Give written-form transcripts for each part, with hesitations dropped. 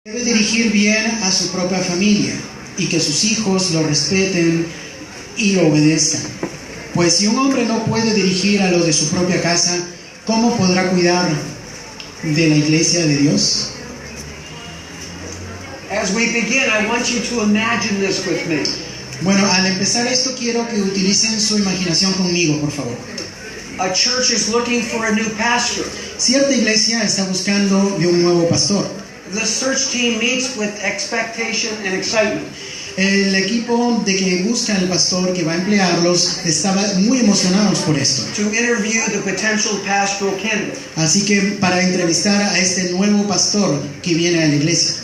Debe dirigir bien a su propia familia y que sus hijos lo respeten y lo obedezcan. Pues si un hombre no puede dirigir a los de su propia casa, ¿cómo podrá cuidar de la iglesia de Dios? As we begin, I want you to imagine this with me. Bueno, al empezar esto quiero que utilicen su imaginación conmigo, por favor. A church is looking for a new pastor. Cierta iglesia está buscando de un nuevo pastor. The search team meets with expectation and excitement. El equipo de que busca al pastor que va a emplearlos estaba muy emocionados por esto. To interview the potential pastoral candidate. Así que para entrevistar a este nuevo pastor que viene a la iglesia.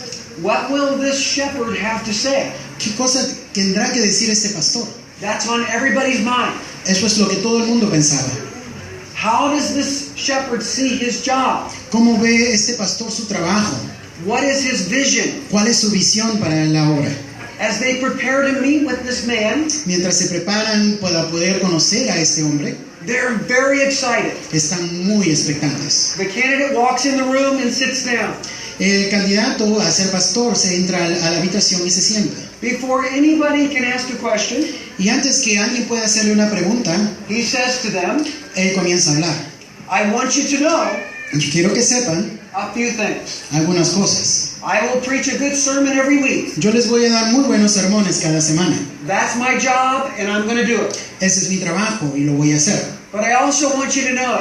What will this shepherd have to say? ¿Qué cosa tendrá que decir este pastor? That's on everybody's mind. Eso es lo que todo el mundo pensaba. How does this shepherd see his job? ¿Cómo ve este pastor su trabajo? What is his vision? ¿Cuál es su visión para la obra? As they prepare to meet with this man, Mientras se preparan para poder conocer a este hombre, they're very excited. están muy expectantes. The candidate walks in the room and sits down. El candidato a ser pastor se entra a la habitación y se sienta. Before anybody can ask a question, Y antes que alguien pueda hacerle una pregunta, he says to them, él comienza a hablar. I want you to know Yo quiero que sepan a few things. algunas cosas. I will preach a good sermon every week. Yo les voy a dar muy buenos sermones cada semana. That's my job, and I'm going to do it. Ese es mi trabajo y lo voy a hacer. But I also want you to know,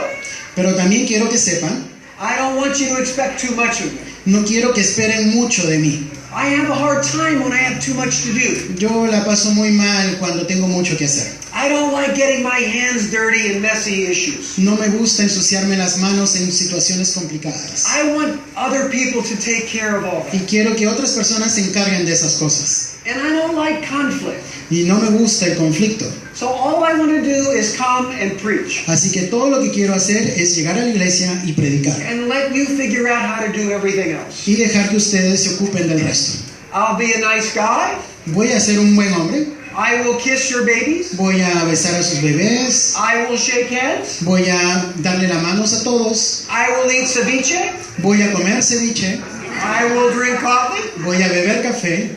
Pero también quiero que sepan, I don't want you to expect too much of me. no quiero que esperen mucho de mí. I have a hard time when I have too much to do. Yo la paso muy mal cuando tengo mucho que hacer. I don't like getting my hands dirty in messy issues. No me gusta ensuciarme las manos en situaciones complicadas. I want other people to take care of all Y that. quiero que otras personas se encarguen de esas cosas. And I don't like conflict. Y no me gusta el conflicto. So all I want to do is come and preach. Así que todo lo que quiero hacer es llegar a la iglesia y predicar. And let you figure out how to do everything else. Y dejar que ustedes se ocupen del resto. I'll be a nice guy. Voy a ser un buen hombre. I will kiss your babies. Voy a besar a sus bebés. I will shake hands. Voy a darle las manos a todos. I will eat ceviche. Voy a comer ceviche. I will drink coffee. Voy a beber café.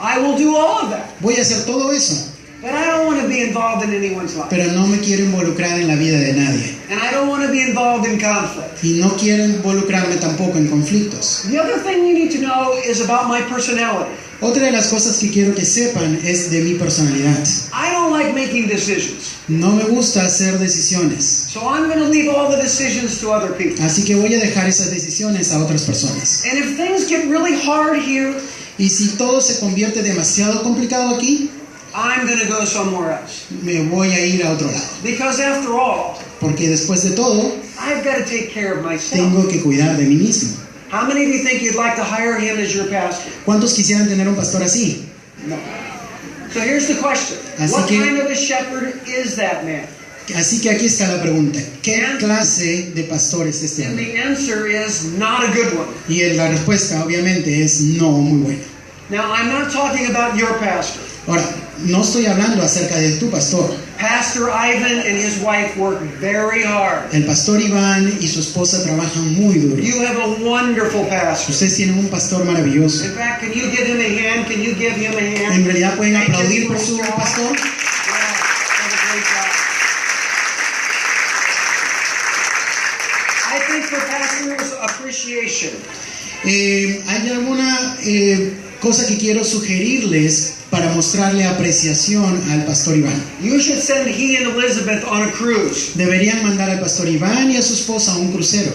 I will do all of that. Voy a hacer todo eso. But I don't want to be involved in anyone's life. Pero no me quiero involucrar en la vida de nadie. And I don't want to be involved in conflict. Y no quiero involucrarme tampoco en conflictos. The other thing you need to know is about my personality. Otra de las cosas que quiero que sepan es de mi personalidad. I don't like making decisions. No me gusta hacer decisiones. So I'm going to leave all the decisions to other people. Así que voy a dejar esas decisiones a otras personas. And if things get really hard here, Y si todo se convierte demasiado complicado aquí, I'm going to go somewhere else. me voy a ir a otro lado. Because after all, Porque después de todo, I've got to take care of myself. tengo que cuidar de mí mismo. How many of you think you'd like to hire him as your pastor? ¿Cuántos quisieran tener un pastor así? No. So here's the question. Así What que- kind of a shepherd is that man? Así que aquí está la pregunta. ¿Qué clase de pastor es este And hombre? the answer is not a good one. Y la respuesta obviamente es no muy buena. Now, I'm not talking about your pastor. Ahora, no estoy hablando acerca de tu pastor. Pastor Ivan and his wife work very hard. El pastor Iván y su esposa trabajan muy duro. You have a wonderful pastor. Ustedes tienen un pastor maravilloso. In fact, can you give him a hand? Can you give him a hand? En realidad pueden Thank you aplaudir for por his su job. pastor. Yeah, done a great job. I think for pastors, appreciation. Hay alguna cosa que quiero sugerirles para mostrarle apreciación al pastor Iván. You should send he and Elizabeth on a cruise. Deberían mandar al pastor Iván y a su esposa a un crucero.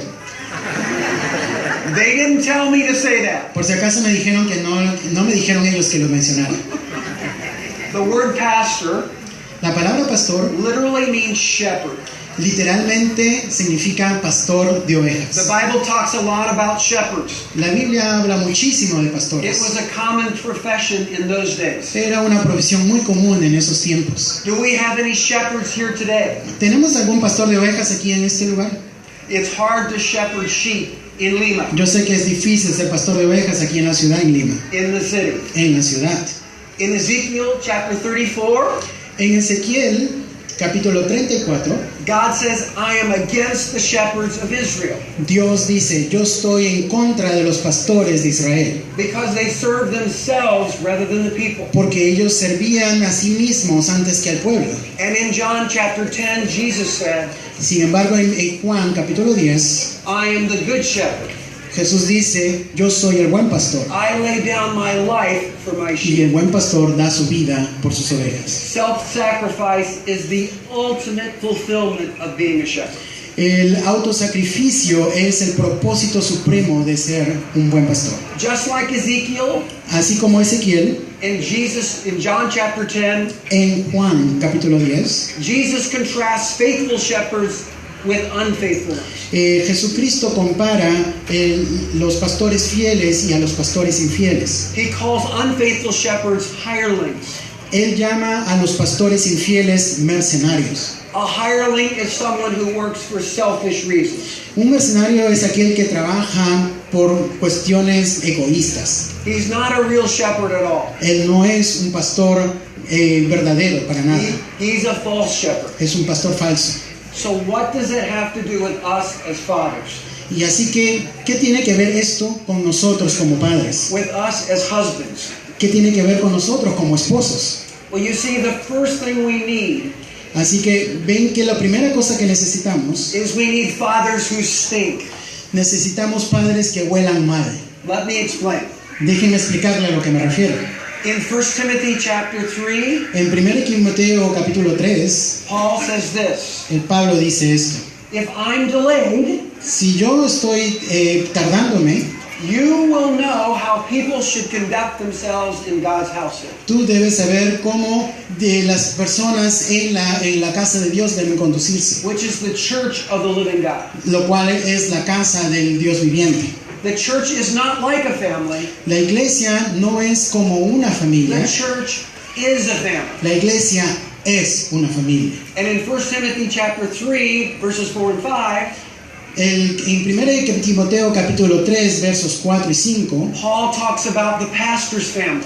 They didn't tell me to say that. Por si acaso me dijeron que no me dijeron ellos que lo mencionaran. The word pastor La palabra pastor literally means shepherd. literalmente significa pastor de The ovejas. Bible talks a lot about shepherds. La Biblia habla muchísimo de It pastores. was a common profession in those days. Era una profesión muy común en esos tiempos. Do we have any shepherds here today? ¿Tenemos algún pastor de ovejas aquí en este lugar? It's hard to shepherd sheep in Lima, Yo sé que es difícil ser pastor de ovejas aquí en la ciudad, en Lima, in the city. en la ciudad. In Ezekiel chapter 34, En Ezequiel capítulo 34, God says, I am against the shepherds of Israel Dios dice, yo estoy en contra de los pastores de Israel, because they serve themselves rather than the people. porque ellos servían a sí mismos antes que al pueblo. And in John chapter 10, Jesus said, Sin embargo, en Juan capítulo 10, I am the good shepherd. Jesús dice, yo soy el buen pastor, I lay down my life for my y sheep. el buen pastor da su vida por sus ovejas. Self-sacrifice is the ultimate fulfillment of being a shepherd. El autosacrificio es el propósito supremo de ser un buen pastor. Just like Ezekiel, Así como Ezequiel, in John chapter 10, en Juan capítulo 10, Jesus contrasts faithful shepherds with unfaithful ones. Jesucristo compara los pastores fieles y a los pastores infieles. He calls unfaithful shepherds hirelings. Él llama a los pastores infieles mercenarios. A hireling is someone who works for selfish reasons. Un mercenario es aquel que trabaja por cuestiones egoístas. He's not a real shepherd at all. Él no es un pastor verdadero para nada. He's a false shepherd. Es un pastor falso. So what does it have to do with us as fathers? Y así que, ¿qué tiene que ver esto con nosotros como padres? With us as husbands? ¿Qué tiene que ver con nosotros como esposos? Well, you see, the first thing we need Así que ven que la primera cosa que necesitamos, is we need fathers who stink. necesitamos padres que huelan mal. Let me explain. Déjenme explicarle a lo que me refiero. In 1 Timothy chapter 3, En 1 Timoteo capítulo 3, Paul says this, el Pablo dice esto. if I'm delayed, Si yo estoy tardándome, you will know how people should conduct themselves in God's household. tú debes saber cómo de las personas en la casa de Dios deben conducirse, Which is the church of the living God. lo cual es la casa del Dios viviente. The church is not like a family. La iglesia no es como una familia, The church is a family. la iglesia es una familia. And in 1 Timothy chapter 3, verses 4 and 5, En 1 Timoteo capítulo 3 versos 4 y 5, Paul talks about the pastor's family.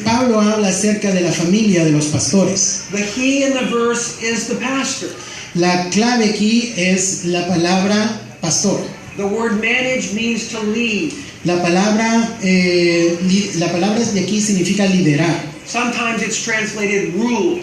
Pablo habla acerca de la familia de los pastores. The he in the verse is the pastor. La clave aquí es la palabra pastor. The word manage means to lead. La palabra de aquí significa liderar. Sometimes it's translated rule.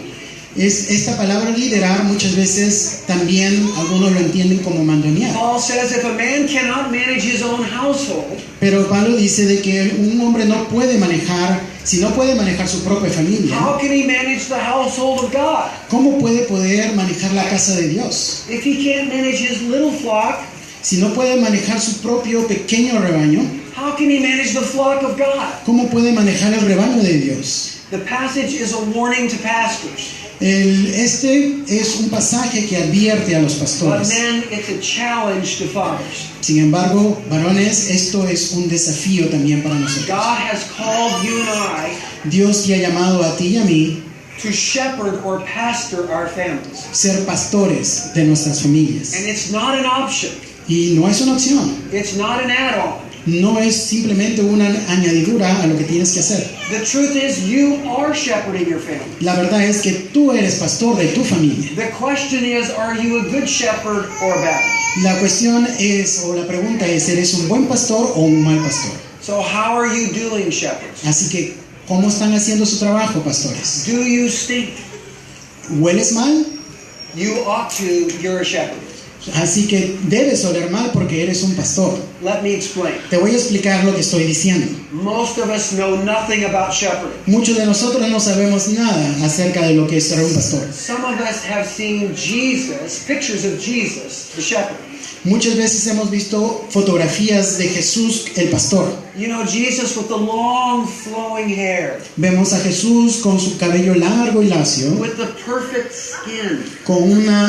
Esta palabra liderar muchas veces también algunos lo entienden como mandonear. Paul says if a man cannot manage his own household, Pero Pablo dice de que un hombre no puede manejar, si no puede manejar su propia familia, how can he manage the household of God? ¿cómo puede manejar la casa de Dios? If he can't manage his little flock, Si no puede manejar su propio pequeño rebaño, how can he manage the flock of God? ¿cómo puede manejar el rebaño de Dios? The passage is a warning to pastors. Este es un pasaje que advierte a los But pastores. men, it's a challenge to fathers. Sin embargo, varones, esto es un desafío también para nosotros. God has called you and I Dios te ha llamado a ti y a mí to shepherd or pastor our families. ser pastores de nuestras familias. And it's not an option. Y no es una opción, It's not an add-on. no es simplemente una añadidura a lo que tienes que hacer. The truth is you are shepherding your family. La verdad es que tú eres pastor de tu familia. The question is, are you a good shepherd or a bad one? La cuestión es, o la pregunta es, ¿eres un buen pastor o un mal pastor? So how are you doing, shepherds? Así que, ¿cómo están haciendo su trabajo, pastores? Do you stink? ¿Hueles mal? You ought to, you're a shepherd. Así que debes oler mal porque eres un pastor. Let me explain. Te voy a explicar lo que estoy diciendo. Most of us know nothing about shepherding. Muchos de nosotros no sabemos nada acerca de lo que es ser un pastor. Some of us have seen Jesus, pictures of Jesus, the shepherd. Muchas veces hemos visto fotografías de Jesús, el pastor. You know, Jesus with the long flowing hair, Vemos a Jesús con su cabello largo y lacio, with the perfect skin. con una